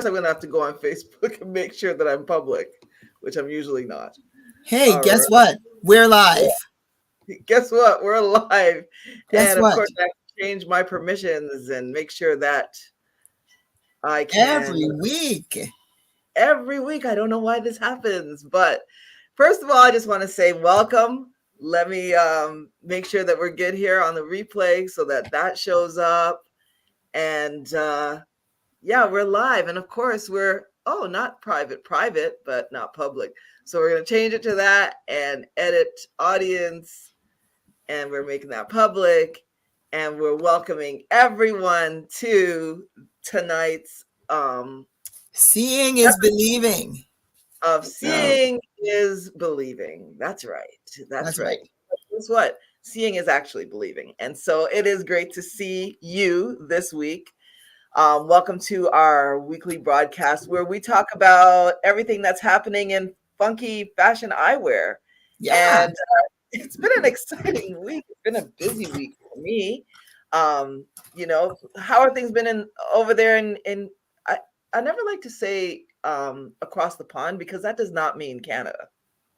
I'm going to have to go on Facebook and make sure that I'm public, which I'm usually not. Hey, All guess right. what? We're live. Guess what? We're live. Guess And of what? course, I have to change my permissions and make sure that I can Every week. every week. I don't know why this happens, but first of all, I just want to say welcome. Let me make sure that we're good here on the replay so that that shows up. And yeah, we're live. And of course, we're, not private, but not public. So we're going to change it to that and edit audience. And we're making that public. And we're welcoming everyone to tonight's Seeing is believing. of Seeing is Believing. That's right. That's That's right. right. Guess what? Seeing is actually believing. And so it is great to see you this week. Welcome to our weekly broadcast where we talk about everything that's happening in funky fashion eyewear. Yeah. And it's been an exciting week. It's been a busy week for me. How are things been over there in I never like to say across the pond because that does not mean Canada.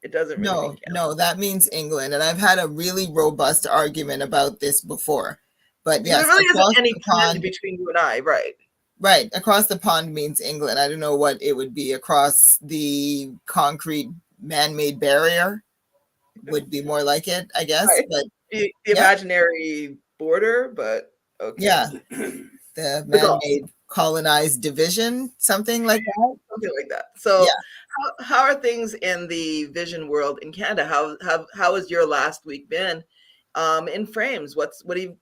It doesn't really mean Canada. No, that means England. And I've had a really robust argument about this before. But Because there yes, really isn't across any the connection pond, between you and I, right? right, across the pond means England. I don't know what it would be across the concrete man-made barrier would be more like it, I guess. Right. But The yeah, imaginary border, but okay. yeah, the The Gulf. man-made colonized division, something like that. Something like that. Yeah. So, how are things in the vision world in Canada? How has your last week been in frames? What are you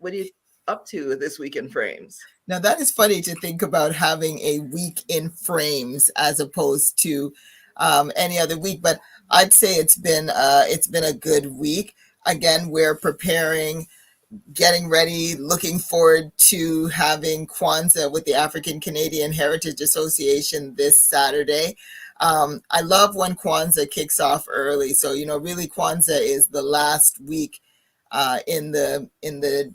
up to this week in frames? Now that is funny to think about having a week in frames as opposed to any other week, but I'd say it's been a good week. Again, we're preparing, getting ready, looking forward to having Kwanzaa with the African Canadian Heritage Association this Saturday. I love when Kwanzaa kicks off early. So, really Kwanzaa is the last week in the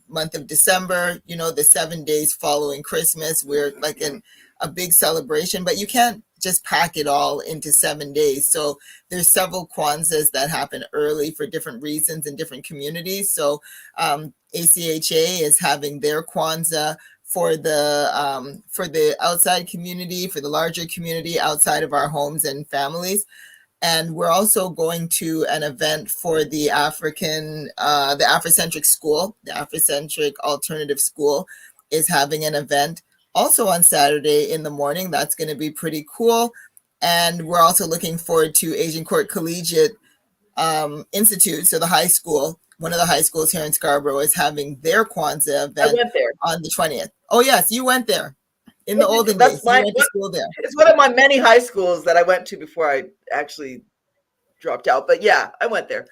month of December, the 7 days following Christmas. We're like in a big celebration, but you can't just pack it all into 7 days. So there's several Kwanzaas that happen early for different reasons in different communities. So ACHA is having their Kwanzaa for the outside community, for the larger community outside of our homes and families. And we're also going to an event for the Afrocentric school. The Afrocentric Alternative School is having an event also on Saturday in the morning. That's going to be pretty cool. And we're also looking forward to Asian Court Collegiate Institute. So the high school, one of the high schools here in Scarborough, is having their Kwanzaa I event went there. on the 20th. Oh, yes, you went there in the olden days. That's You went to school there. it's one of my many high schools that I went to before I actually dropped out. But yeah, I went there.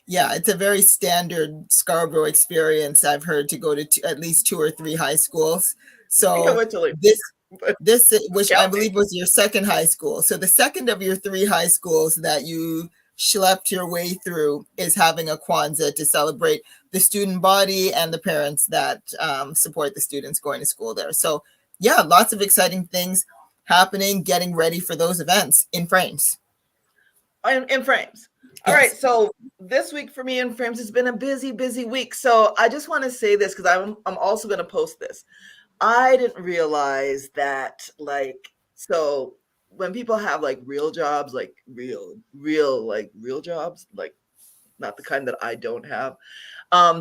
Yeah, it's a very standard Scarborough experience. I've heard to go to at least 2 or 3 high schools. I think I So went to like this but this which I counting. believe was your second high school. So the second of your 3 high schools that you schlepped your way through is having a Kwanzaa to celebrate the student body and the parents that support the students going to school there. So yeah, lots of exciting things happening, getting ready for those events in frames. In frames. All right. Yes. So this week for me in frames has been a busy, busy week. So I just want to say this because I'm also going to post this. I didn't realize that so when people have like real jobs, like real jobs, like not the kind that I don't have,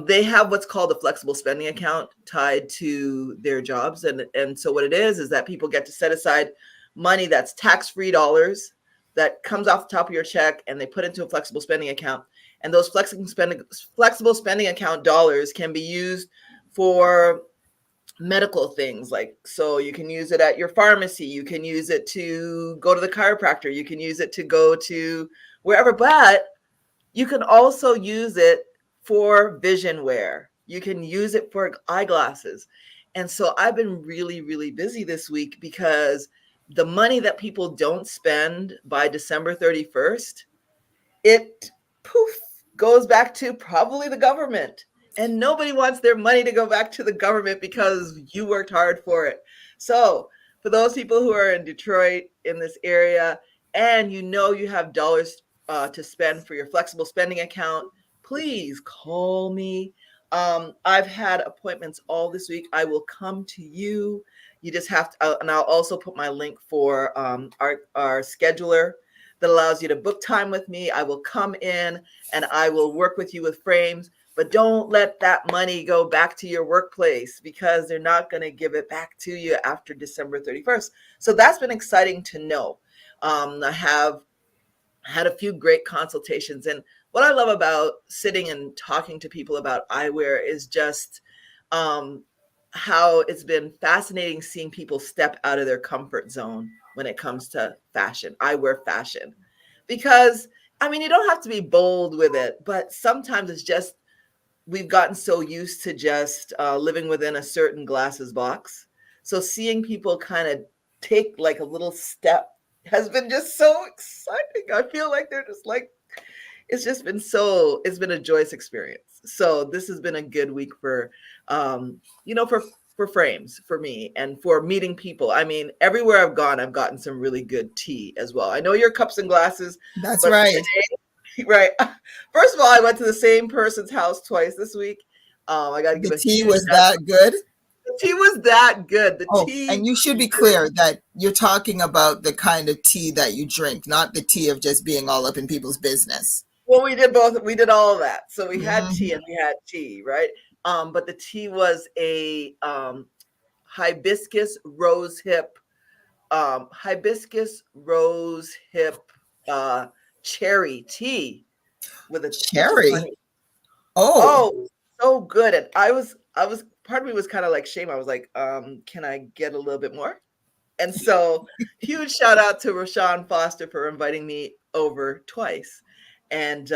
they have what's called a flexible spending account tied to their jobs. And so what it is that people get to set aside money that's tax-free dollars that comes off the top of your check and they put into a flexible spending account. And those flexible spending account dollars can be used for medical things, like so you can use it at your pharmacy, you can use it to go to the chiropractor, you can use it to go to wherever, but you can also use it for vision wear, you can use it for eyeglasses. And so I've been really, really busy this week because the money that people don't spend by December 31st, it poof goes back to probably the government. And nobody wants their money to go back to the government because you worked hard for it. So for those people who are in Detroit, in this area, and you know you have dollars to spend for your flexible spending account, please call me. I've had appointments all this week. I will come to you. You just have to, and I'll also put my link for our scheduler that allows you to book time with me. I will come in and I will work with you with frames, but don't let that money go back to your workplace because they're not going to give it back to you after December 31st. So that's been exciting to know. I have had a few great consultations. And what I love about sitting and talking to people about eyewear is just um, how it's been fascinating seeing people step out of their comfort zone when it comes to fashion, eyewear fashion. Because, I mean, you don't have to be bold with it, but sometimes it's just we've gotten so used to just living within a certain glasses box. So seeing people kind of take like a little step has been just so exciting. I feel like they're just like, it's been a joyous experience. So this has been a good week for, you know, for frames for me and for meeting people. I mean, everywhere I've gone, I've gotten some really good tea as well. I know your cups and glasses, That's but right. today, right. First of all, I went to the same person's house twice this week. I got to give The a tea huge was shout. that good. The tea was that good. The Oh, tea. and you should be clear that you're talking about the kind of tea that you drink, not the tea of just being all up in people's business. Well, we did both. We did all of that. So we had tea Mhm. and we had tea, right? But the tea was a hibiscus rose hip, hibiscus rose hip uh, cherry tea with a touch of Cherry. honey. Oh, Oh, so good. And I was, part of me was kind of like shame. I was like, can I get a little bit more? And so, huge shout out to Rashawn Foster for inviting me over twice and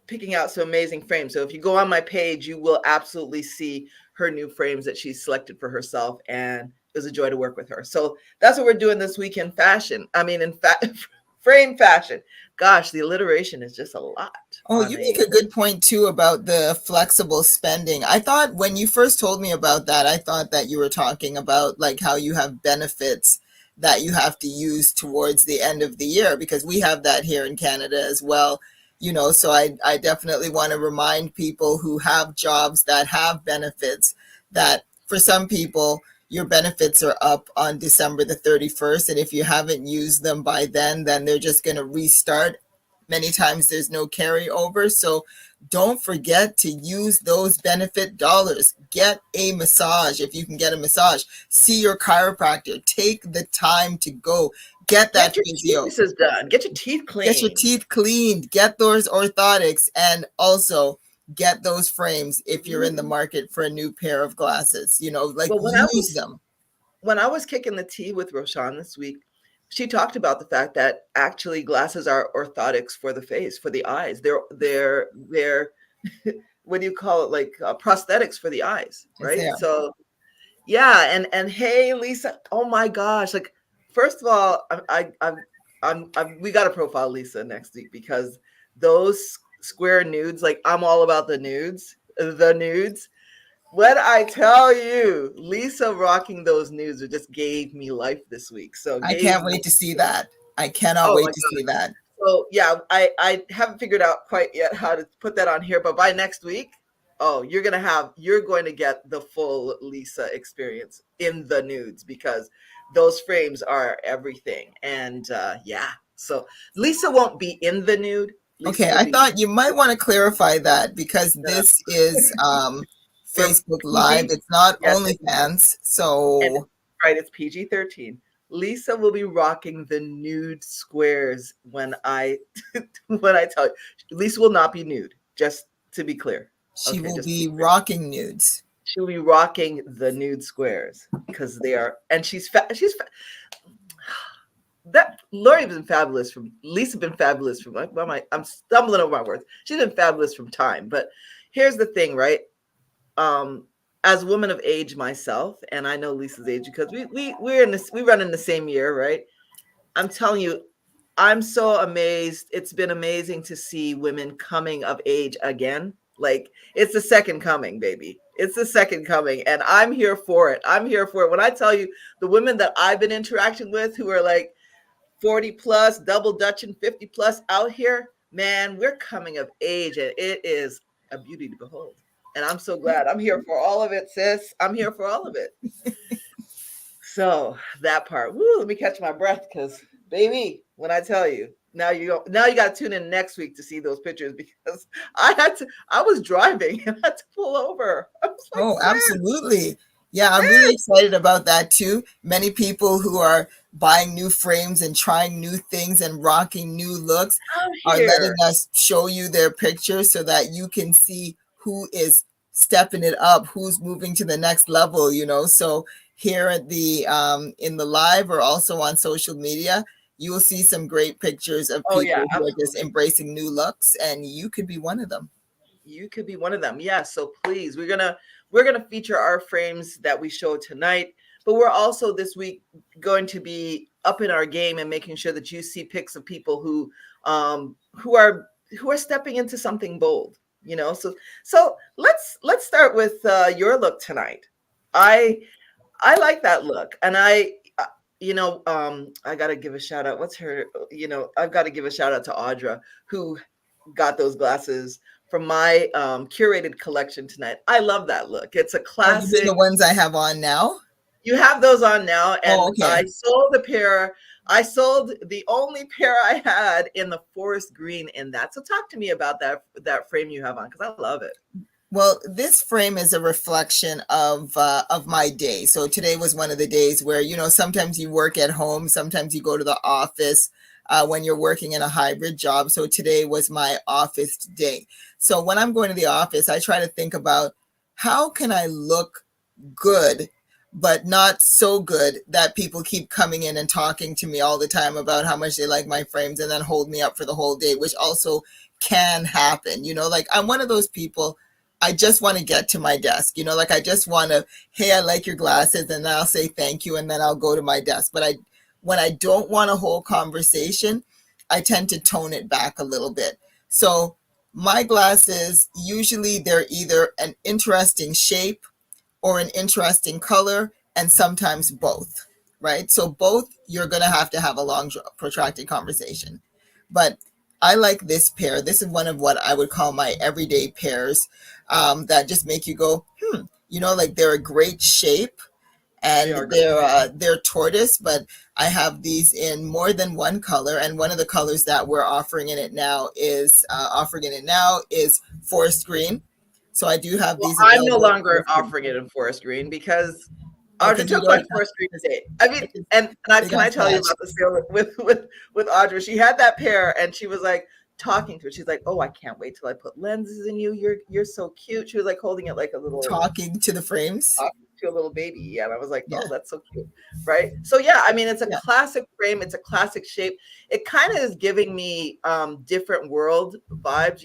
picking out some amazing frames. So, if you go on my page, you will absolutely see her new frames that she's selected for herself. And it was a joy to work with her. So, that's what we're doing this week in fashion. I mean, in fact, frame fashion. Gosh, the alliteration is just a lot oh, on you make a. a good point too about the flexible spending. I thought when you first told me about that, I thought that you were talking about like how you have benefits that you have to use towards the end of the year because we have that here in Canada as well. So I definitely want to remind people who have jobs that have benefits that for some people, your benefits are up on December the 31st. And if you haven't used them by then they're just going to restart. Many times there's no carryover. So don't forget to use those benefit dollars. Get a massage if you can get a massage. See your chiropractor. Take the time to go. Get that Get your physio. teeth done. Get your teeth Get your cleaned. teeth cleaned. Get those orthotics. And also get those frames if you're in the Mhm. market for a new pair of glasses. Like Well, use them. when I was kicking the tea with Roshan this week, she talked about the fact that actually glasses are orthotics for the face, for the eyes. They're what do you call it? Like prosthetics for the eyes, It's right? there. So yeah, and hey, Lisa, oh my gosh! Like first of all, we got to profile Lisa next week because those square nudes, like I'm all about the nudes. When I tell you, Lisa rocking those nudes just gave me life this week. So I gave can't me, wait to see that. I cannot oh my wait to god. see that. So yeah, I haven't figured out quite yet how to put that on here, but by next week, oh, you're going to get the full Lisa experience in the nudes because those frames are everything. And yeah, so Lisa won't be in the nude. Lisa Okay, will I be thought you might want to clarify that because uh, this is we're Facebook Live. PG. It's not Yes, OnlyFans. and So, right, it's PG-13. Lisa will be rocking the nude squares when I when I tell you. Lisa will not be nude, just to be clear. she Okay, will just to be be clear. rocking nudes. She'll be rocking the nude squares because they are, and that Lori's been fabulous from Lisa been fabulous from like I'm stumbling over my words. She's been fabulous from time. But here's the thing, right? Um, as a woman of age myself, and I know Lisa's age because we run in the same year, right? I'm telling you, I'm so amazed. It's been amazing to see women coming of age again Like it's the second coming, baby. It's the second coming, and I'm here for it. I'm here for it. When I tell you the women that I've been interacting with who are like 40 plus, double Dutch and 50 plus out here, man, we're coming of age and it is a beauty to behold. And I'm so glad. I'm here for all of it, sis. I'm here for all of it. So that part, woo, let me catch my breath because baby, when I tell you, now you got to tune in next week to see those pictures because I was driving and I had to pull over. I was like, Oh, sis, absolutely. Yeah, I'm really excited about that too. Many people who are buying new frames and trying new things and rocking new looks I'm are letting here. us show you their pictures so that you can see who is stepping it up, who's moving to the next level, you know. So here at the in the live or also on social media, you will see some great pictures of Oh yeah, people who are just absolutely. embracing new looks, and you could be one of them. You could be one of them. Yes. So please, we're gonna feature our frames that we show tonight, but we're also this week going to be up in our game and making sure that you see pics of people who are stepping into something bold. So let's start with your look tonight. I I like that look, and I got to give a shout out. What's her? I've got to give a shout out to Audra who got those glasses from my curated collection tonight. I love that look. It's a Oh, you mean the classic. ones I have on now? You have those on now, Oh, and okay. I sold a pair. I sold the only pair I had in the forest green in that. So talk to me about that frame you have on because I love it. Well, this frame is a reflection of my day. So today was one of the days where sometimes you work at home, sometimes you go to the office when you're working in a hybrid job. So today was my office day. So when I'm going to the office, I try to think about how can I look good, but not so good that people keep coming in and talking to me all the time about how much they like my frames and then hold me up for the whole day, which also can happen. Like I'm one of those people. I just want to get to my desk, like I just want to, hey, I like your glasses, and then I'll say thank you, and then I'll go to my desk. But when I don't want a whole conversation, I tend to tone it back a little bit. So my glasses, usually they're either an interesting shape or an interesting color, and sometimes both, right? So both, you're going to have a long, protracted conversation. But I like this pair. This is one of what I would call my everyday pairs that just make you go, like they're a great shape They and are great. they're tortoise, but I have these in more than one color, and one of the colors that we're offering in it now is forest green. So I do have Well, these I'm no available in longer forest green. offering it in forest green because Oh, Audra because you took my don't. forest green today. I mean, Because and they can got I tell you snatched. about the sale with Audra? She had that pair and she was like talking to it. She's like, "Oh, I can't wait till I put lenses in you. You're so cute." She was like holding it like a little Talking to the frames. to a little baby. Yeah, and I was like, Yeah, "Oh, that's so cute." Right? So yeah, I mean, it's a yeah, classic frame. It's a classic shape. It kind of is giving me different world vibes,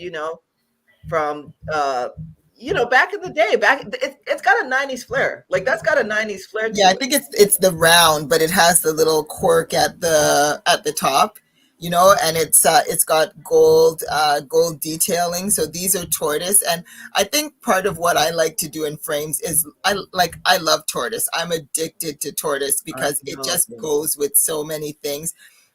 from back in the day. It's got a 90s flair. Like that's got a 90s flair yeah. I to it. think it's the round, but it has the little quirk at the top, and it's got gold detailing. So these are tortoise, and I think part of what I like to do in frames is I love tortoise. I'm addicted to tortoise I because it know. just goes with so many things,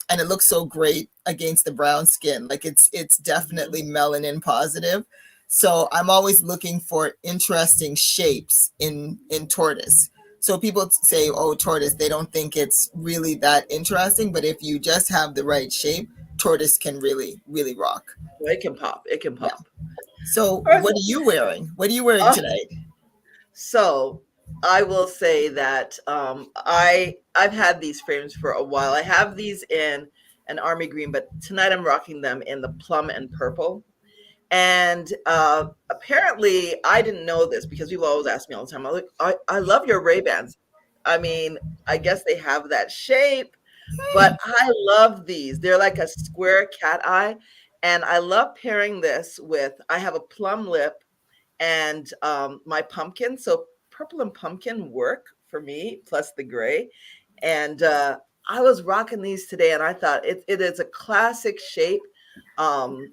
and it looks so great against the brown skin. Like it's Mhm. definitely melanin positive. So I'm always looking for interesting shapes in tortoise. So people say, "Oh, tortoise," they don't think it's really that interesting, but if you just have the right shape, tortoise can really really rock. Well, it can pop. It can Yeah. pop. So All right. what are you wearing? What are you wearing Uh, tonight? so I will say that I've had these frames for a while. I have these in an army green, but tonight I'm rocking them in the plum and purple. And apparently, I didn't know this because people always ask me all the time. I'm like, I love your Ray Bans. I mean, I guess they have that shape, but I love these. They're like a square cat eye, and I love pairing this with. I have a plum lip and my pumpkin. So purple and pumpkin work for me, plus the gray. And I was rocking these today, and I thought it is a classic shape. Um,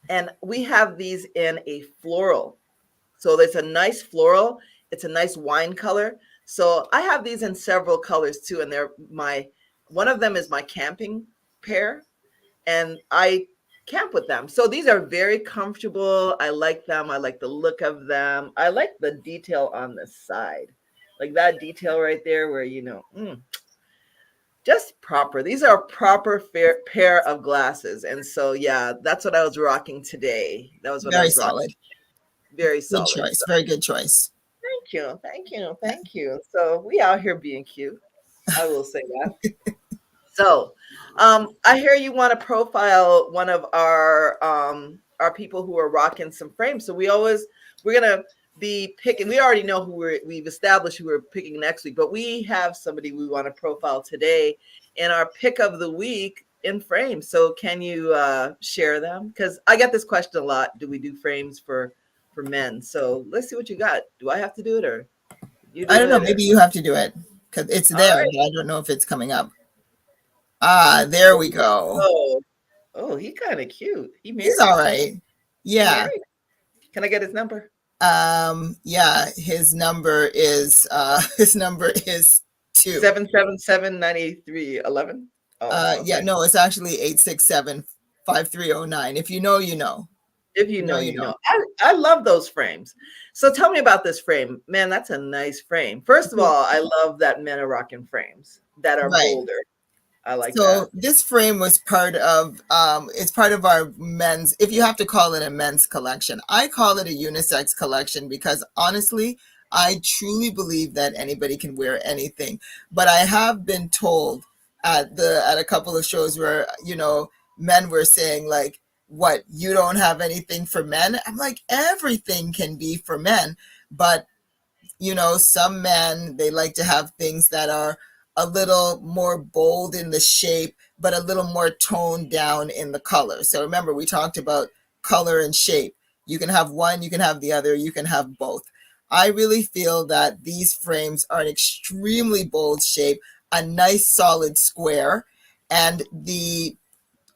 And we have these in a floral. So it's a nice floral. It's a nice wine color. So I have these in several colors too. And they're my, one of them is my camping pair. And I camp with them. So these are very comfortable. I like them. I like the look of them. I like the detail on the side. Like that detail right there where, just proper. These are a proper fair pair of glasses. And so, yeah, that's what I was rocking today. That was what I Very was rocking. solid. Very Good solid. choice. So Very good choice. thank you. Thank you. Thank you. So we out here being cute. I will say that. So, I hear you want to profile one of our people who are rocking some frames. So we're gonna be picking. We already know we've established who we're picking next week, but we have somebody we want to profile today in our pick of the week in frames. So can you share them? Because I get this question a lot. Do we do frames for men? So let's see what you got. Do I have to do it or you I do don't know. it? Or Maybe you have to do it because it's all there, right. but I don't know if it's coming up. Ah, there we go. Oh, oh, he kind of cute. He He's married? all right. He Yeah. married? Can I get his number? Yeah, his number is 2. 777-9311. Oh, Yeah, okay. no, it's actually 867-5309. If you know, you know. If If you you know, know, you you know. know. I love those frames. So tell me about this frame. Man, that's a nice frame. First of all, I love that men are rocking frames that are Right. bolder. I like So that. this frame was part of it's part of our men's, if you have to call it a men's collection. I call it a unisex collection because honestly, I truly believe that anybody can wear anything. But I have been told at a couple of shows where, men were saying like, what, you don't have anything for men? I'm like, everything can be for men, but some men, they like to have things that are a little more bold in the shape, but a little more toned down in the color. So remember, we talked about color and shape. You can have one, you can have the other, you can have both. I really feel that these frames are an extremely bold shape, a nice solid square, and the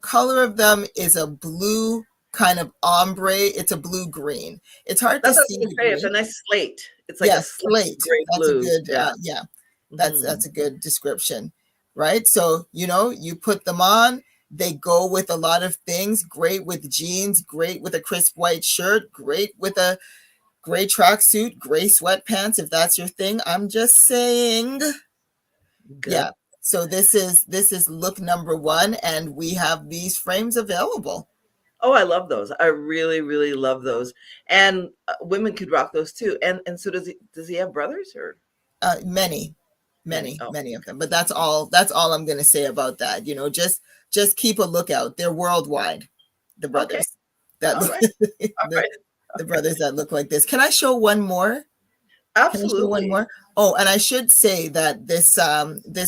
color of them is a blue kind of ombre. It's a blue green. It's hard to That's what I was see gonna the say. It's a green. nice slate. It's like a Yes, slate slate. gray That's a blue. good, Yeah. yeah, Hmm. that's a good description, right? So, you put them on, they go with a lot of things, great with jeans, great with a crisp white shirt, great with a gray tracksuit, gray sweatpants, if that's your thing. I'm just saying. Yeah. Good. So this is look number 1, and we have these frames available. Oh, I love those. I really, really love those. And women could rock those too. And so does he have brothers or Many, many? many, Oh, many of okay. them. But that's all I'm going to say about that. Just keep a lookout. They're worldwide. The Okay. brothers that All look right. All the, right. the brothers that look like this. Can I show one more? Can I show one Absolutely. more? Oh, and I should say that this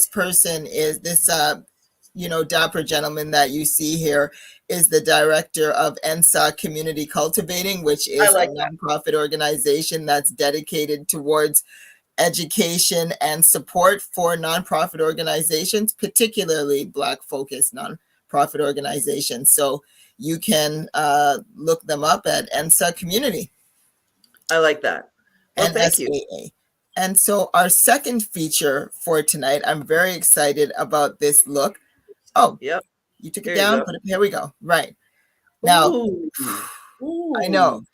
person is this dapper gentleman that you see here is the director of ENSA Community Cultivating, which I is a like that. nonprofit organization that's dedicated towards education and support for nonprofit organizations, particularly Black focused nonprofit organizations. So you can look them up at ENSA Community, I like that. Well, thank you. NSAA. And so our second feature for tonight, I'm very excited about this look. Oh, Yep. you took it Here you down? go. Put it, here we go. Right. Now, Ooh. I know. Ooh.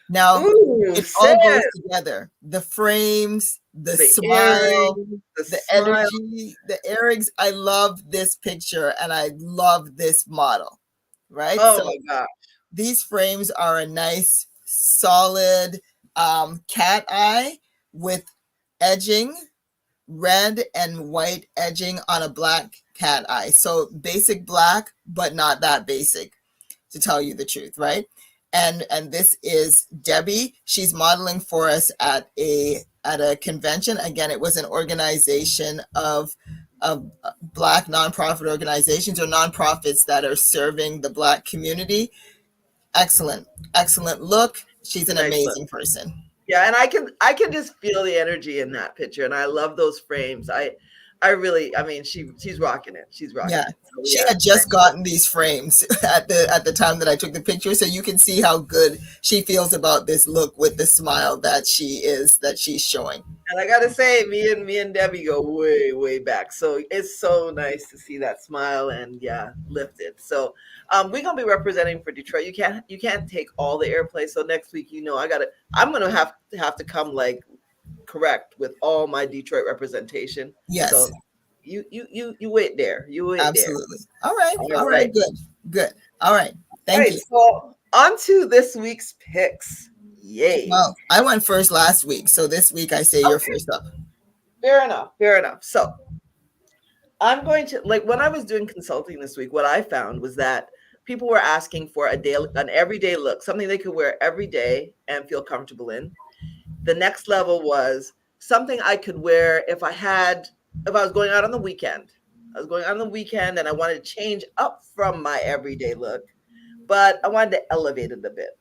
Now, Ooh. it all Sis. goes together. The frames, the The smile, earrings, the the smile. energy, the earrings. I love this picture and I love this model, right? Oh So my God. these frames are a nice, solid cat eye with edging, red and white edging on a black cat eye. So basic black, but not that basic, to tell you the truth, right? And this is Debbie. She's modeling for us at a convention. Again, it was an organization of Black nonprofit organizations or nonprofits that are serving the Black community. Excellent, excellent look. She's It's a an nice look. amazing person. Yeah, and I can just feel the energy in that picture, and I love those frames. I mean, she's rocking it. She's rocking Yeah. it. So She yeah, had just gotten these frames at the time that I took the picture, so you can see how good she feels about this look with the smile that she's showing. and I gotta say, me and Debbie go way back. So it's so nice to see that smile and yeah, lifted. So we're gonna be representing for Detroit. You can't take all the airplay. So next week, I'm gonna have to come like correct with all my Detroit representation. Yes, So you wait there. You wait there. absolutely. All right. All All right. right. Good. Good. All right. All Thank right. you. So on to this week's picks. Yay. Well, I went first last week, so this week I say you're Okay. first up. Fair enough. Fair enough. So I'm going to like when I was doing consulting this week, what I found was that people were asking for an everyday look, something they could wear every day and feel comfortable in. The next level was something I could wear if I was going out on the weekend. I was going out on the weekend and I wanted to change up from my everyday look, but I wanted to elevate it a bit.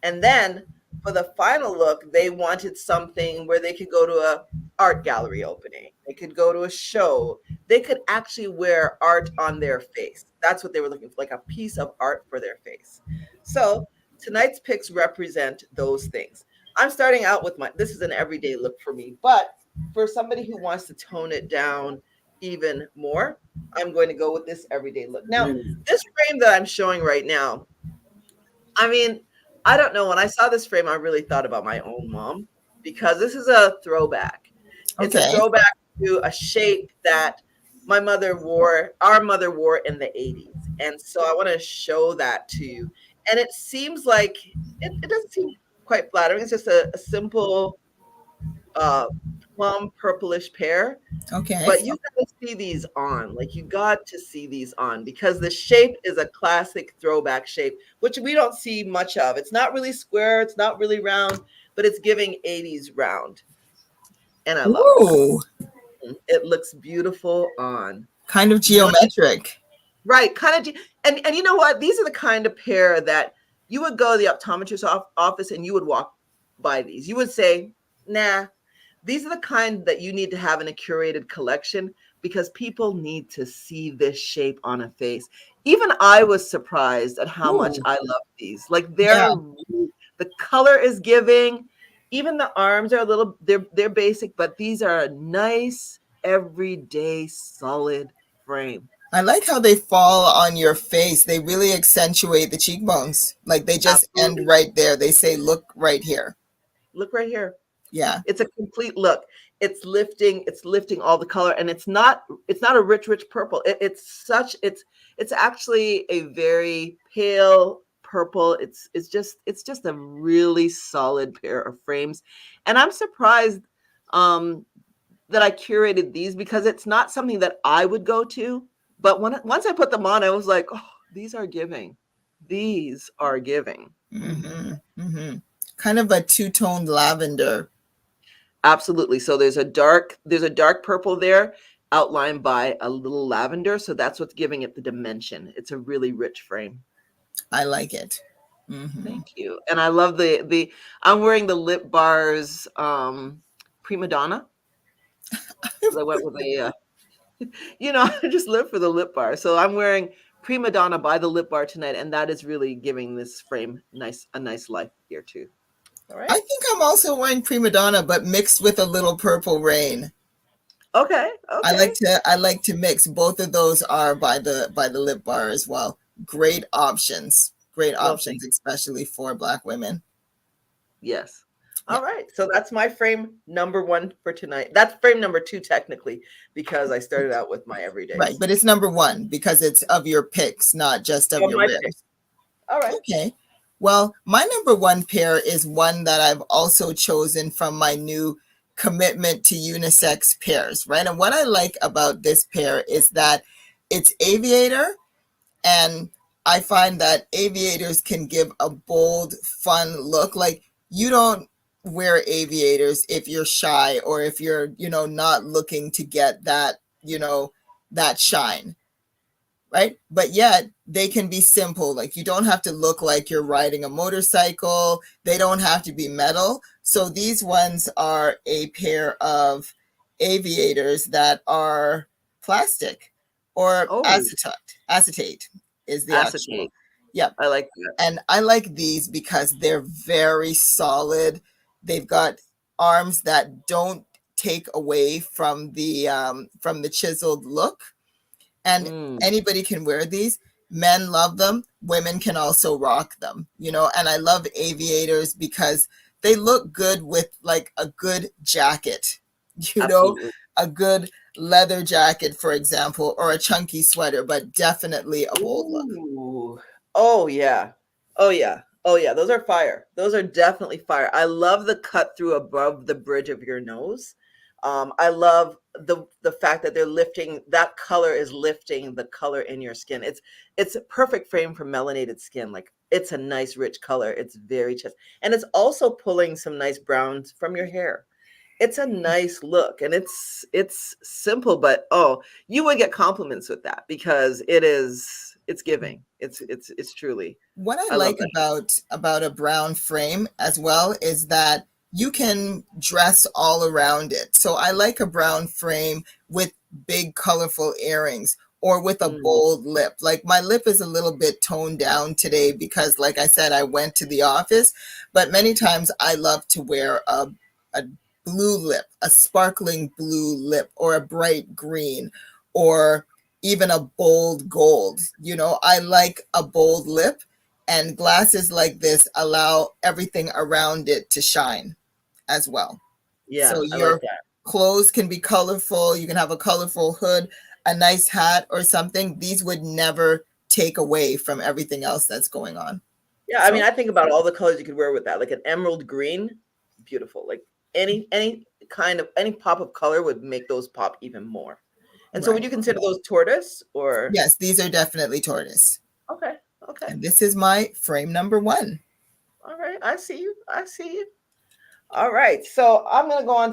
And then for the final look, they wanted something where they could go to a art gallery opening. They could go to a show. They could actually wear art on their face. That's what they were looking for, like a piece of art for their face. So tonight's picks represent those things. I'm starting out with this is an everyday look for me, but for somebody who wants to tone it down even more, I'm going to go with this everyday look. Now, this frame that I'm showing right now, I mean, I don't know. When I saw this frame, I really thought about my own mom because this is a throwback. It's a Okay. throwback to a shape that our mother wore in the 80s. And so I want to show that to you. And it seems like it doesn't seem quite flattering. It's just a simple uh, plum purplish pair. Okay. But you got to see these on. Like you got to see these on because the shape is a classic throwback shape, which we don't see much of. It's not really square, it's not really round, but it's giving 80s round. And I love it. Ooh, It looks beautiful on. kind of geometric. Right, kind of. And you know what? These are the kind of pair that you would go to the optometrist's office and you would walk by these. You would say, nah, these are the kind that you need to have in a curated collection because people need to see this shape on a face. Even I was surprised at how much Ooh. I love these. Like Yeah. the color is giving. Even the arms are a little, they're basic, but these are a nice, everyday, solid frame. I like how they fall on your face. They really accentuate the cheekbones. Like they just end Absolutely. right there. They say, look right here. Look right here. Yeah. It's a complete look. It's lifting all the color, and it's not a rich purple. It's actually a very pale purple. It's just a really solid pair of frames. And I'm surprised that I curated these because it's not something that I would go to. But once I put them on, I was like, oh, these are giving. These are giving. Kind of a two-toned lavender. Absolutely. So there's a dark purple there outlined by a little lavender. So that's what's giving it the dimension. It's a really rich frame. I like it. Thank you. And I love the I'm wearing the Lip Bars Prima Donna. I went with I just live for the Lip Bar. So I'm wearing Prima Donna by the Lip Bar tonight, and that is really giving this frame a nice life here too. All right. I think I'm also wearing prima donna, but mixed with a little purple rain. Okay. I like to mix. Both of those are by the Lip Bar as well. Great options. Great Well, options, especially for Black women. yes. Yeah. All right. So that's my frame number 1 for tonight. That's frame number 2 technically because I started out with my everydays. Right, but it's number 1 because it's of your picks, not just of your my wears. pick. All right. Okay. Well, my number 1 pair is one that I've also chosen from my new commitment to unisex pairs, right? And what I like about this pair is that it's aviator, and I find that aviators can give a bold, fun look. Like you don't wear aviators if you're shy or if you're, not looking to get that, that shine. Right? But yet they can be simple. Like you don't have to look like you're riding a motorcycle. They don't have to be metal. So these ones are a pair of aviators that are plastic or Oh, acetate is the actual. acetate. Yep. I like that. And I like these because they're very solid. They've got arms that don't take away from the chiseled look, and Mm, anybody can wear these. Men love them, women can also rock them, and I love aviators because they look good with like a good jacket, you know, absolutely. a good leather jacket, for example, or a chunky sweater, but definitely a bold look. Ooh. Oh yeah. Oh yeah. Oh yeah. Those are fire. Those are definitely fire. I love the cut through above the bridge of your nose. I love the fact that they're lifting that color is lifting the color in your skin. It's a perfect frame for melanated skin. Like it's a nice rich color. It's very chest, and it's also pulling some nice browns from your hair. It's a nice look, and it's simple, but oh, you would get compliments with that because it's giving. It's truly. What I I love like that. about a brown frame as well is that you can dress all around it. So I like a brown frame with big colorful earrings or with a Mm, bold lip. Like my lip is a little bit toned down today because like I said I went to the office, but many times I love to wear a blue lip, a sparkling blue lip or a bright green or even a bold gold. I like a bold lip, and glasses like this allow everything around it to shine as well. So yeah, I like your that. clothes can be colorful. You can have a colorful hood, a nice hat, or something. These would never take away from everything else that's going on. Yeah, I mean, So, I think about all the colors you could wear with that, like an emerald green, beautiful. Like any kind of any pop of color would make those pop even more. And so, would right. you consider those tortoise or Yes, these are definitely tortoise. okay, okay, And this is my frame number one. all right, I see you, I see you. All right, so I'm gonna go on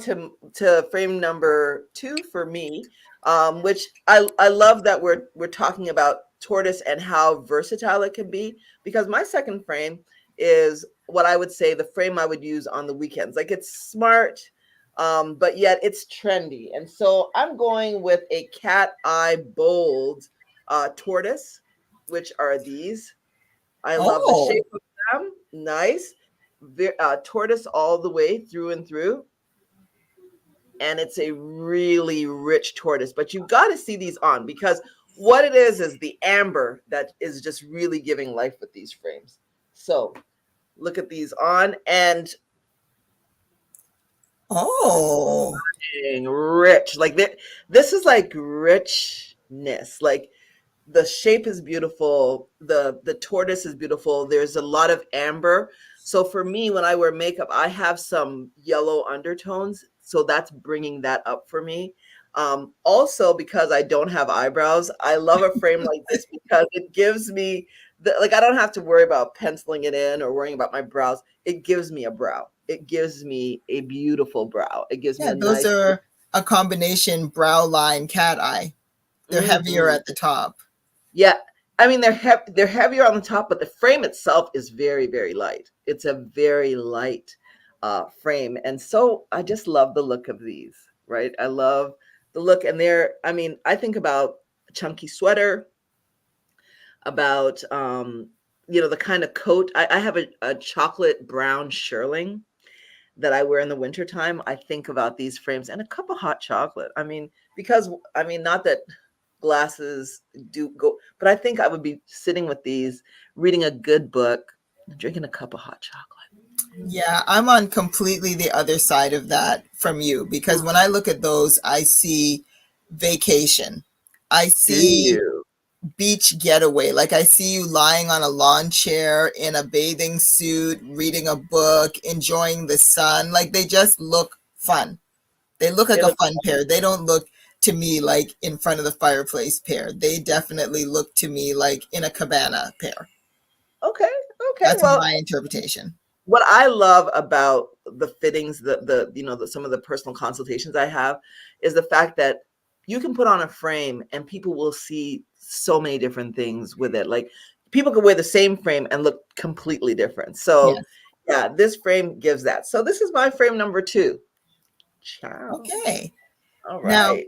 to frame number two for me, which I love that we're talking about tortoise and how versatile it can be because my second frame is what I would say the frame I would use on the weekends. Like it's smart, but yet it's trendy, and so I'm going with a cat eye bold tortoise, which are these. I love the Oh, shape of them. Nice. Tortoise all the way through and through. And it's a really rich tortoise. But you've got to see these on because what it is the amber that is just really giving life with these frames. So look at these on and oh, rich. Like this is like richness. Like the shape is beautiful, the tortoise is beautiful, there's a lot of amber. So for me when I wear makeup I have some yellow undertones, so that's bringing that up for me. Also because I don't have eyebrows, I love a frame like this because it gives me like I don't have to worry about penciling it in or worrying about my brows. It gives me a brow, it gives me a beautiful brow, it gives me yeah, a those nice. are a combination brow line cat eye. They're heavier Mhm. at the top. Yeah, I mean they're heavier on the top, but the frame itself is very very light. It's a very light frame, and so I just love the look of these. Right, I love the look, and they're. I mean, I think about a chunky sweater, about the kind of coat. I have a chocolate brown shearling that I wear in the wintertime. I think about these frames and a cup of hot chocolate. I mean, because I mean, not that glasses do go, but I think I would be sitting with these, reading a good book, drinking a cup of hot chocolate. Yeah, I'm on completely the other side of that from you because when I look at those, I see vacation. I Do see you? beach getaway. Like I see you lying on a lawn chair in a bathing suit, reading a book, enjoying the sun. Like they just look fun. They look like They a look fun pair. They don't look to me like in front of the fireplace pair. They definitely look to me like in a cabana pair. okay. Okay. That's Well, my interpretation. what I love about the fittings, some of the personal consultations I have, is the fact that you can put on a frame and people will see so many different things with it. Like people could wear the same frame and look completely different. So Yes. yeah, this frame gives that. So this is my frame number two. Ciao. Okay. All Now, right.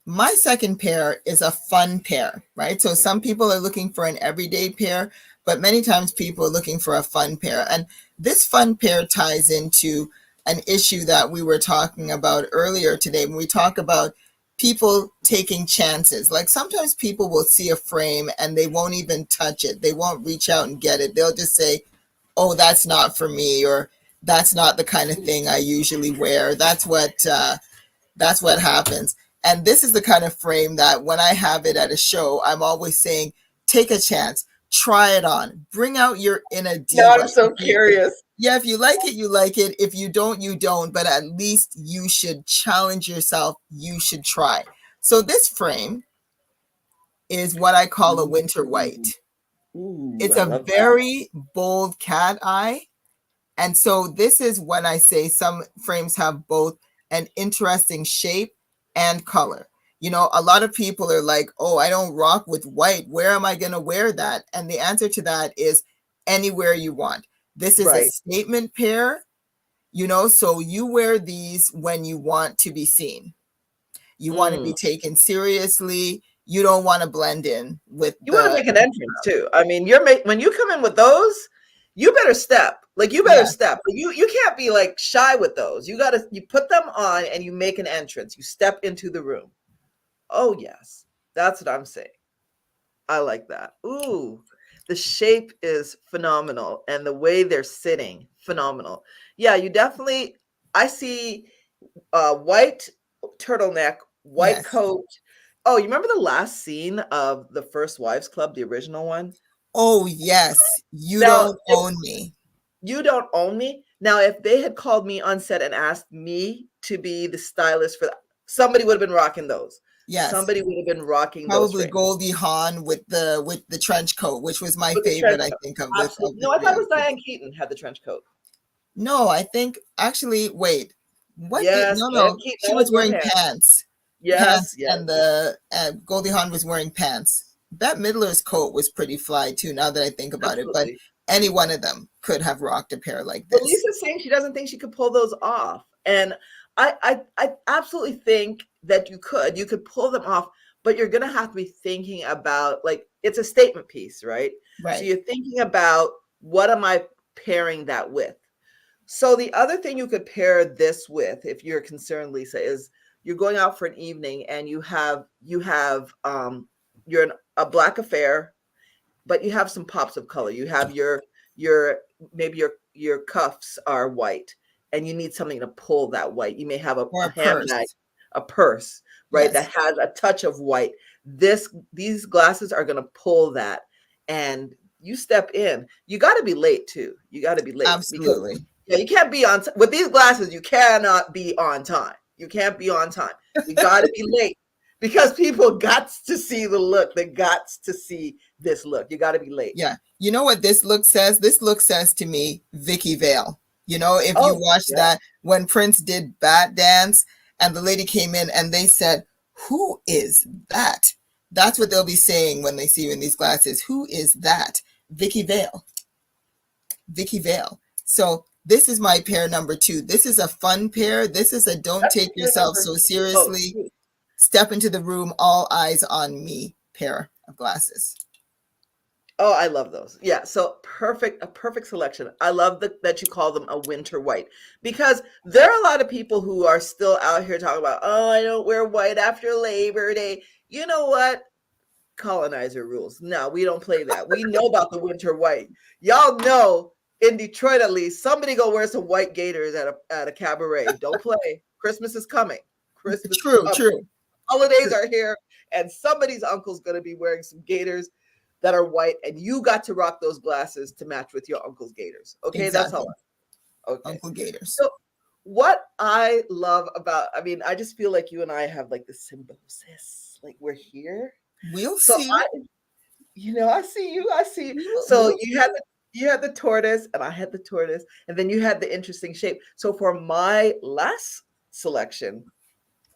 my second pair is a fun pair, right? So some people are looking for an everyday pair, but many times people are looking for a fun pair. And this fun pair ties into an issue that we were talking about earlier today when we talk about people taking chances. Like sometimes people will see a frame and they won't even touch it. They won't reach out and get it. They'll just say, "Oh, that's not for me," or "That's not the kind of thing I usually wear." That's what happens. And this is the kind of frame that when I have it at a show, I'm always saying, take a chance, try it on, bring out your inner Now diva. I'm so curious. Yeah, if you like it, you like it. If you don't, you don't. But at least you should challenge yourself. You should try. So this frame is what I call a winter white. Ooh, It's I a love that. very bold cat eye. And so this is when I say some frames have both an interesting shape and color. You know, a lot of people are like, "Oh, I don't rock with white. Where am I going to wear that?" And the answer to that is anywhere you want. This is a Right. statement pair, you know, so you wear these when you want to be seen. You want to Mm. be taken seriously. You don't want to blend in with You want to the make an entrance too. I mean, when you come in with those, you better step. Like you better yes, step. You can't be like shy with those. You put them on and you make an entrance. You step into the room. Oh yes. That's what I'm saying. I like that. Ooh. The shape is phenomenal and the way they're sitting, phenomenal. Yeah, you definitely I see white turtleneck, white yes. coat. Oh, you remember the last scene of the First Wives Club, the original one? Oh, yes. You Now, don't if own me. you don't own me. Now, if they had called me on set and asked me to be the stylist for that, somebody would have been rocking those. Yes. Somebody would have been rocking those Probably frames Goldie Hawn with the trench coat, which was my with the trench favorite, I coat. think, Absolutely. of the No, I three thought it was outfits. Diane Keaton had the trench coat. No, I think actually, wait, what did Yes, no Diane no, Keaton she always was wore wearing pants. pants. Yes, Pants yes. and the Goldie Hawn was wearing pants. Bette Midler's coat was pretty fly too, now that I think about it, but Absolutely. any one of them could have rocked a pair like But this. Lisa's saying she doesn't think she could pull those off. And I absolutely think that you could. You could pull them off, but you're gonna have to be thinking about like it's a statement piece, right? So Right. you're thinking about what am I pairing that with? So the other thing you could pair this with, if you're concerned, Lisa, is you're going out for an evening and you're in a black affair, but you have some pops of color. You have your maybe your cuffs are white and you need something to pull that white. You may have Or a a handbag, purse. a purse, right, that Yes, has a touch of white. These glasses are going to pull that and you step in. You got to be late too. You got to be late because absolutely. yeah, you can't be on with these glasses. You cannot be on time. You can't be on time. You got to be late because people got to see the look. They got to see this look. You got to be late. Yeah. You know what this look says? This look says to me, Vicky Vale. You know, if you Oh, watch yeah. that when Prince did Bat Dance and the lady came in and they said, "Who is that?" That's what they'll be saying when they see you in these glasses. Who is that? Vicky Vale. Vicky Vale. So this is my pair number two. This is a fun pair. This is a don't That's take your yourself number so 2. Oh, seriously. 2. Step into the room, all eyes on me pair of glasses. Oh, I love those. Yeah, so a perfect selection. I love that you call them a winter white because there are a lot of people who are still out here talking about, oh, I don't wear white after Labor Day. You know what? Colonizer rules. No, we don't play that. We know about the winter white. Y'all know in Detroit at least, somebody go wear some white gaiters at a cabaret. Don't play. Christmas is coming. Christmas is True, coming. true, Holidays true. are here, and somebody's uncle's gonna be wearing some gaiters that are white, and you got to rock those glasses to match with your uncle's gaiters. Okay, that's all. Exactly. Okay. Uncle Gators. So what I love about, I mean, I just feel like you and I have like this symbiosis. Like we're here. We'll So see. I see you. I see. So We'll see. you had the tortoise, and I had the tortoise, and then you had the interesting shape. So for my last selection,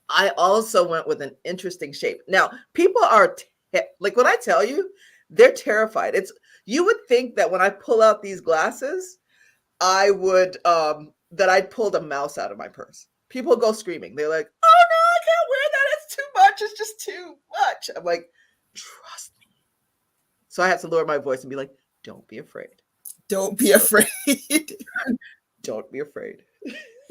I also went with an interesting shape. Now, people are like when I tell you, they're terrified. It's you would think that when I pull out these glasses, I would that I'd pulled a mouse out of my purse. People go screaming. They're like, "Oh no, I can't wear too much. It's just too much. I'm like, trust me. So I have to lower my voice and be like, don't be afraid. Don't be So afraid. don't be afraid.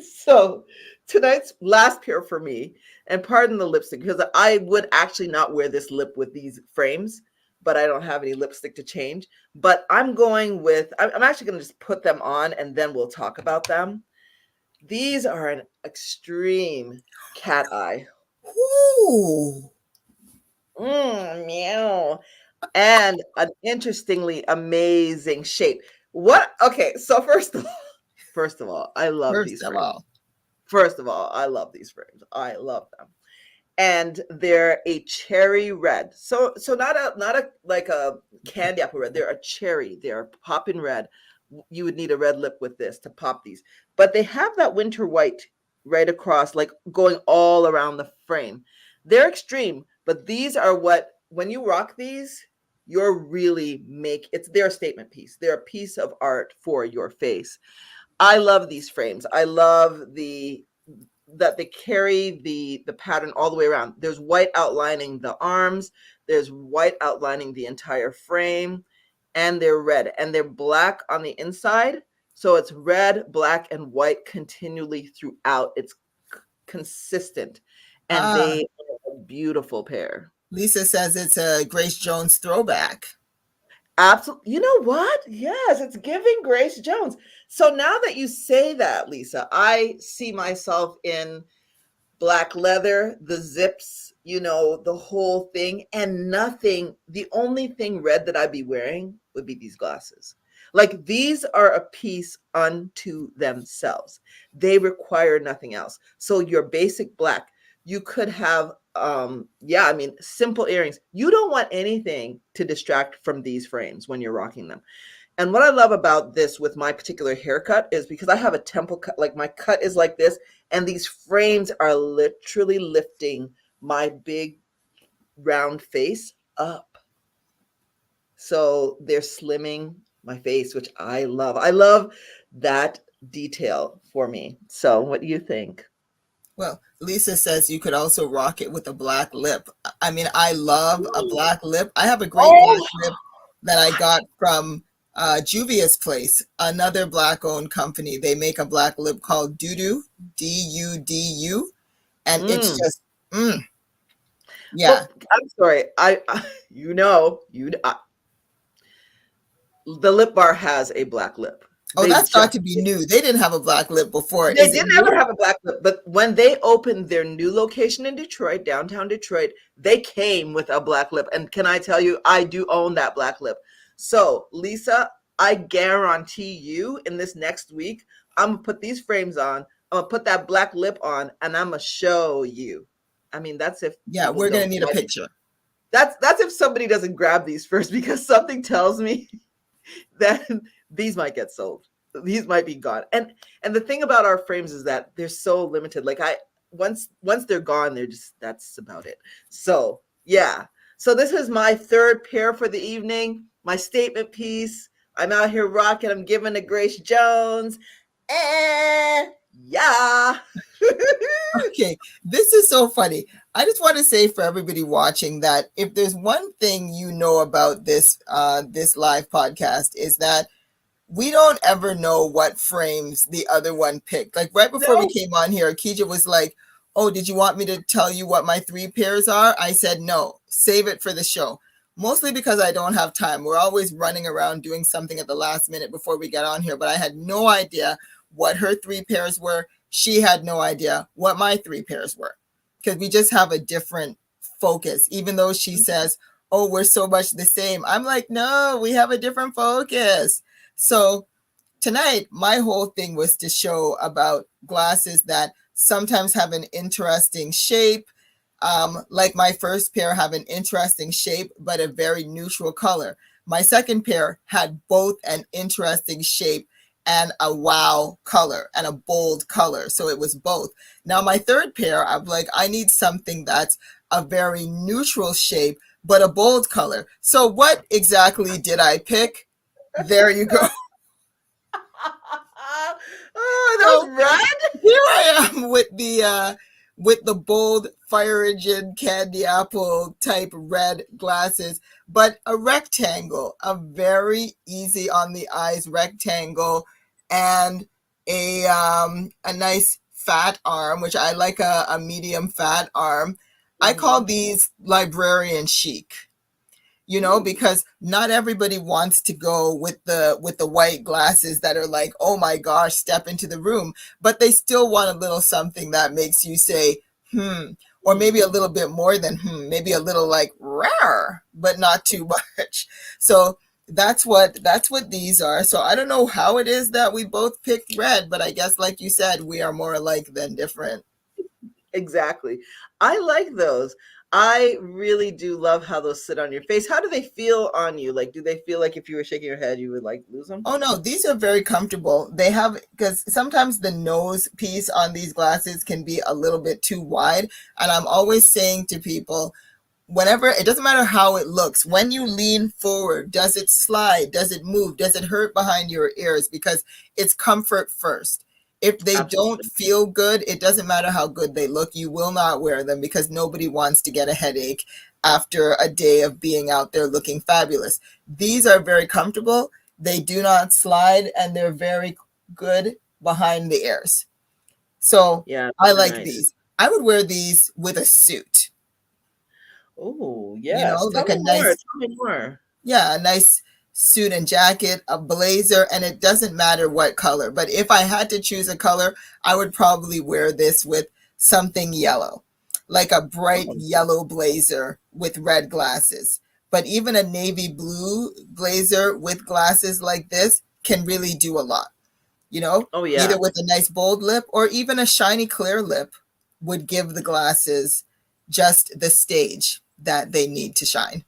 So tonight's last pair for me, and pardon the lipstick, because I would actually not wear this lip with these frames, but I don't have any lipstick to change. But I'm going with, I'm actually going to just put them on and then we'll talk about them. These are an extreme cat eye. Ooh. Meow. And an interestingly amazing shape. What? Okay, so first of all, I love First these of frames. all, First of all, I love these frames. I love them. And they're a cherry red. So not a like a candy apple red. They're a cherry. They're popping red. You would need a red lip with this to pop these. But they have that winter white right across, like going all around the frame. They're extreme, but these are what when you rock these, you're really it's their statement piece. They're a piece of art for your face. I love these frames. I love that they carry the pattern all the way around. There's white outlining the arms, there's white outlining the entire frame, and they're red and they're black on the inside. So it's red, black, and white continually throughout. It's consistent, and ah, they are a beautiful pair. Lisa says it's a Grace Jones throwback. Absolutely. You know what? Yes, it's giving Grace Jones. So now that you say that, Lisa, I see myself in black leather, the zips, the whole thing, and nothing. The only thing red that I'd be wearing would be these glasses. Like these are a piece unto themselves. They require nothing else. So your basic black, you could have yeah, I mean simple earrings. You don't want anything to distract from these frames when you're rocking them. And what I love about this with my particular haircut is because I have a temple cut, like my cut is like this, and these frames are literally lifting my big round face up. So they're slimming my face, which I love. I love that detail for me. So what do you think? Well, Lisa says you could also rock it with a black lip. I mean, I love a black lip. I have a great black Oh, lip that I got from Juvia's Place, another black owned company. They make a black lip called Dudu, Dudu, and it's mm. just, yeah. Well, I'm sorry. The Lip Bar has a black lip. Oh, They that's got just to be new. They didn't have a black lip before. They Is it didn't ever new? have a black lip, but when they opened their new location in Detroit, downtown Detroit, they came with a black lip. And can I tell you, I do own that black lip. So, Lisa, I guarantee you in this next week, I'm gonna put these frames on, I'm gonna put that black lip on, and I'm gonna show you. I mean, that's if Yeah, people we're going to don't. need a picture. That's if somebody doesn't grab these first, because something tells me that these might get sold. These might be gone. And the thing about our frames is that they're so limited. Like once they're gone, they're just that's about it. So yeah. So this is my third pair for the evening. My statement piece. I'm out here rocking. I'm giving to Grace Jones. Yeah. Okay, this is so funny. I just want to say for everybody watching that if there's one thing you know about this live podcast is that we don't ever know what frames the other one picked. Like right before we No. came on here, Kija was like, "Oh, did you want me to tell you what my three pairs are?" I said, "No, save it for the show." Mostly because I don't have time. We're always running around doing something at the last minute before we get on here, but I had no idea what her three pairs were. She had no idea what my three pairs were because we just have a different focus. Even though she says, "Oh, we're so much the same." I'm like, "No, we have a different focus." So tonight, my whole thing was to show about glasses that sometimes have an interesting shape. Like my first pair have an interesting shape, but a very neutral color. My second pair had both an interesting shape and a wow color and a bold color. So it was both. Now, my third pair, I'm like, I need something that's a very neutral shape, but a bold color. So what exactly did I pick? There you go. Oh, So those red. here I am with the bold fire engine candy apple type red glasses, but a rectangle, a very easy on the eyes rectangle, and a nice fat arm, which I like a medium fat arm. I call Mhm. these librarian chic, Ooh. because not everybody wants to go with the white glasses that are like, oh my gosh, step into the room, but they still want a little something that makes you say, or maybe a little bit more than maybe a little like rare, but not too much. So that's what these are. So I don't know how it is that we both picked red, but I guess like you said, we are more alike than different. Exactly. I like those. I really do love how those sit on your face. How do they feel on you? Like, do they feel like if you were shaking your head, you would like lose them? Oh no, these are very comfortable. They have, because sometimes the nose piece on these glasses can be a little bit too wide. And I'm always saying to people, whenever, it doesn't matter how it looks, when you lean forward, does it slide? Does it move? Does it hurt behind your ears? Because it's comfort first. If they don't Absolutely. feel good, it doesn't matter how good they look. You will not wear them because nobody wants to get a headache after a day of being out there looking fabulous. These are very comfortable. They do not slide and they're very good behind the ears. So Yeah, I they're like nice. these. I would wear these with a suit, Oh, yes. Tell like me a more. nice, Tell me more. yeah, a nice suit and jacket, a blazer, and it doesn't matter what color. But if I had to choose a color, I would probably wear this with something yellow, like a bright Oh, yellow blazer with red glasses. But even a navy blue blazer with glasses like this can really do a lot, oh either yeah. with a nice bold lip or even a shiny clear lip would give the glasses just the stage that they need to shine.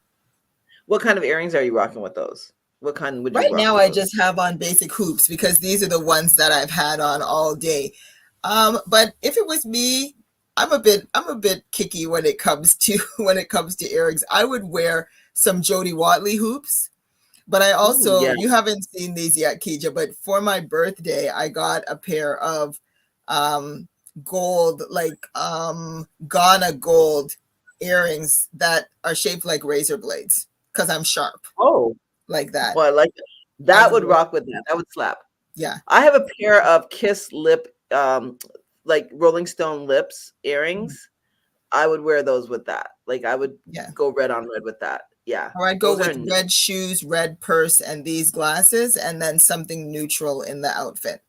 What kind of earrings are you rocking with those? What kind would you Right rock now, with I those? just have on basic hoops because these are the ones that I've had on all day. But if it was me, I'm a bit kicky when it comes to when it comes to earrings. I would wear some Jody Watley hoops. But I Ooh, also, yeah. you haven't seen these yet, Kija, but for my birthday, I got a pair of um, gold, like Ghana gold earrings that are shaped like razor blades because I'm sharp Oh, like that. well, I like that. I That would would wear, rock with that. That would slap. yeah, I have a pair of Kiss lip, like Rolling Stone lips mhm, earrings. I would wear those with that. Like I would yeah. go red on red with that. Yeah, Or I'd go those are with neat. red shoes, red purse, and these glasses, and then something neutral in the outfit.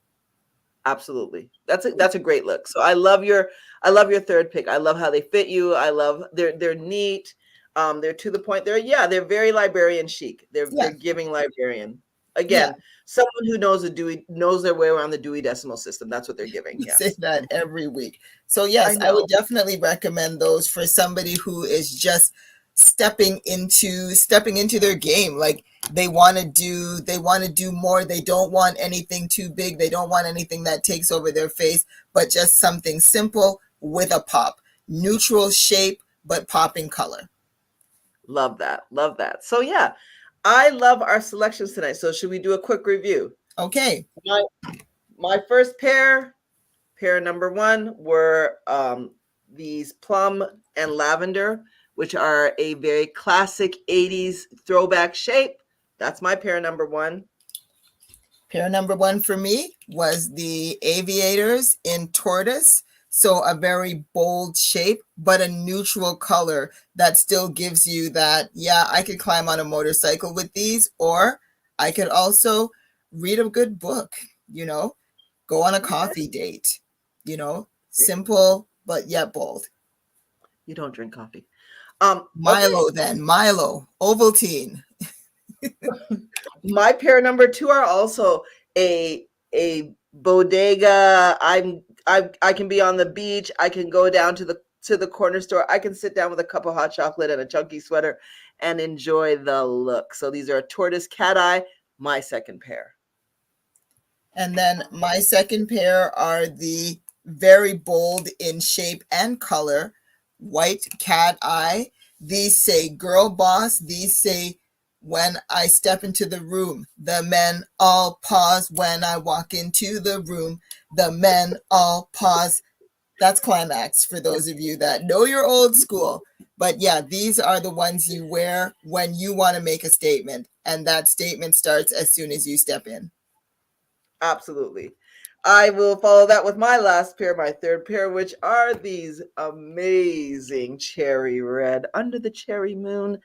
Absolutely. That's a great look. So I love your third pick. I love how they fit you. I love they're neat. They're to the point. They're very librarian chic. They're Yeah, giving librarian. yeah. Again, someone who knows their way around the Dewey Decimal System. That's what they're giving. You say Yes. that Mhm. every week. So I yes, I would know. definitely recommend those for somebody who is just stepping into their game. Like they want to do more. They don't want anything too big. They don't want anything that takes over their face, but just something simple with a pop. Neutral shape but popping color. Love that. Love that. So yeah, I love our selections tonight. So should we do a quick review? Okay. My my first pair number one were these plum and lavender, which are a very classic 80s throwback shape. That's my pair number one. Pair number one for me was the aviators in tortoise. So a very bold shape, but a neutral color that still gives you that, yeah, I could climb on a motorcycle with these, or I could also read a good book, you know, go on a Okay. coffee date, simple, but yet bold. You don't drink coffee. Okay. Milo then, Milo, Ovaltine. My pair number two are also a bodega. I can be on the beach. I can go down to the corner store. I can sit down with a cup of hot chocolate and a chunky sweater and enjoy the look. So these are a tortoise cat eye, my second pair. And then my second pair are the very bold in shape and color, white cat eye. These say girl boss. These say when I step into the room, the men all pause when I walk into the room. The men all pause. That's climax for those of you that know your old school. But yeah, these are the ones you wear when you want to make a statement. And that statement starts as soon as you step in. Absolutely. I will follow that with my last pair, my third pair, which are these amazing cherry red under the cherry moon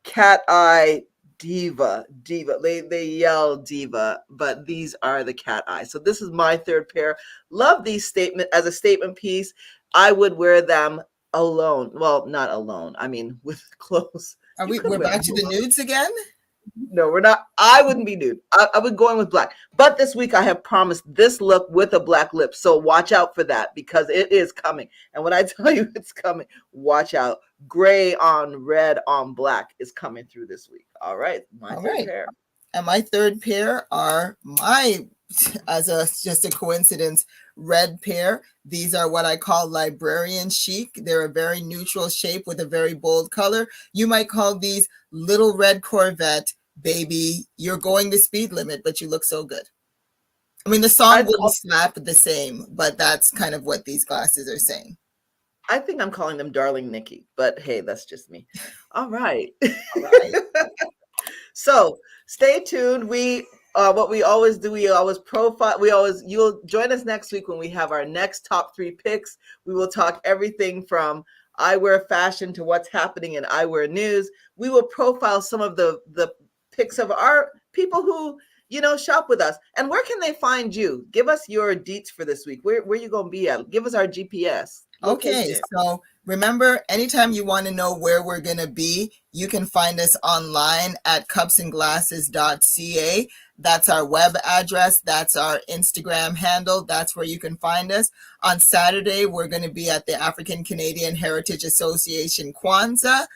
cat eye diva. They yell diva, but these are the cat eye. So this is my third pair. Love these statement as a statement piece. I would wear them alone. Well, not alone. I mean, with clothes. Are You we could we're wear back them to the alone. nudes again? No, we're not. I wouldn't be nude. I would go in with black. But this week I have promised this look with a black lip. So watch out for that because it is coming. And when I tell you it's coming, watch out. Gray on red on black is coming through this week. All right. My All third right. pair. And my third pair are my, as a just a coincidence, red pair. These are what I call librarian chic. They're a very neutral shape with a very bold color. You might call these little red Corvette, baby. You're going the speed limit, but you look so good. I mean, the song I, wouldn't slap the same, but that's kind of what these glasses are saying. I think I'm calling them Darling Nikki, but hey, that's just me. All right. All right. So stay tuned. What we always do, we always profile. You'll join us next week when we have our next top 3 picks. We will talk everything from eyewear fashion to what's happening in eyewear news. We will profile some of the picks of our people who shop with us. And where can they find you? Give us your deets for this week. Where you gonna be at? Give us our GPS Okay, location. so remember, anytime you want to know where we're going to be, you can find us online at cupsandglasses.ca. That's our web address. That's our Instagram handle. That's where you can find us. On Saturday, we're going to be at the African Canadian Heritage Association Kwanzaa.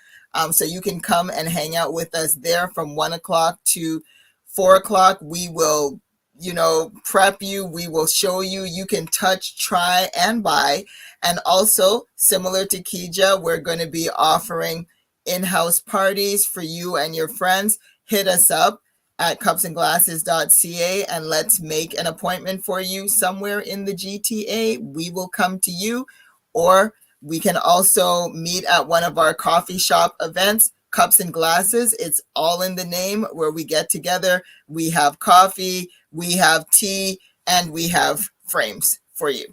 So you can come and hang out with us there from 1 o'clock to 4 o'clock. We will, prep you. We will show you. You can touch, try, and buy. And also, similar to Kija, we're going to be offering in-house parties for you and your friends. Hit us up at cupsandglasses.ca and let's make an appointment for you somewhere in the GTA. We will come to you, or we can also meet at one of our coffee shop events, Cups and Glasses. It's all in the name, where we get together. We have coffee, we have tea, and we have frames for you.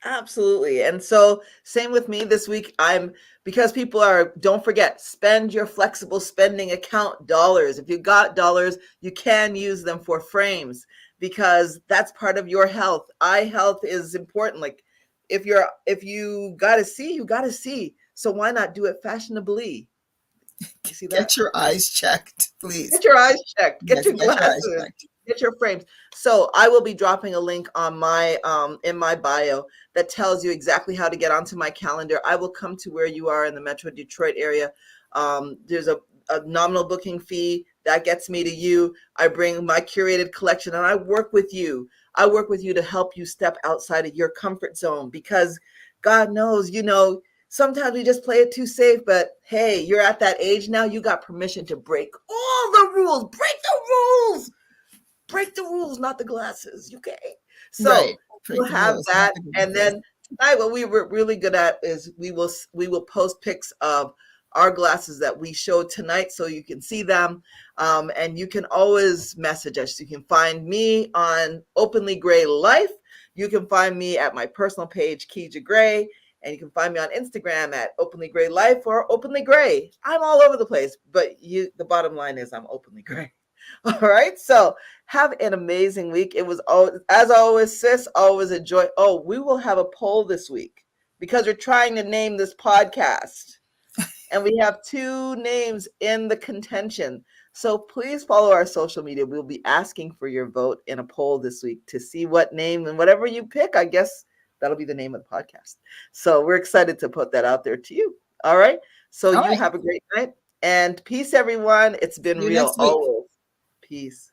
Absolutely. And so same with me this week. Because people don't forget, spend your flexible spending account dollars. If you got dollars, you can use them for frames because that's part of your health. Eye health is important. Like if you gotta see, you gotta see. So why not do it fashionably? You see that? Get your eyes checked, please. Get your eyes checked. Get Yes, your get your eyes glasses. checked. Get your frames. So I will be dropping a link on my in my bio that tells you exactly how to get onto my calendar. I will come to where you are in the Metro Detroit area. There's a nominal booking fee that gets me to you. I bring my curated collection and I work with you. I work with you to help you step outside of your comfort zone because God knows, sometimes we just play it too safe, but hey, you're at that age now. You got permission to break all the rules. Break the rules. Break the rules, not the glasses. Okay. So Right. we'll Break the have rules, not that, the and glasses. then tonight, what we were really good at is we will post pics of our glasses that we showed tonight, so you can see them. And you can always message us. You can find me on Openly Gray Life. You can find me at my personal page, Kija Gray. And you can find me on Instagram at Openly Gray Life or Openly Gray. I'm all over the place, but the bottom line is I'm openly gray. All right. So have an amazing week. It was always, as always, sis, always a joy. Oh, we will have a poll this week because we're trying to name this podcast. And we have 2 names in the contention. So please follow our social media. We'll be asking for your vote in a poll this week to see what name, and whatever you pick, I guess that'll be the name of the podcast. So we're excited to put that out there to you. All right. So All you right. have a great night and peace, everyone. It's been See you real next week. always. Peace.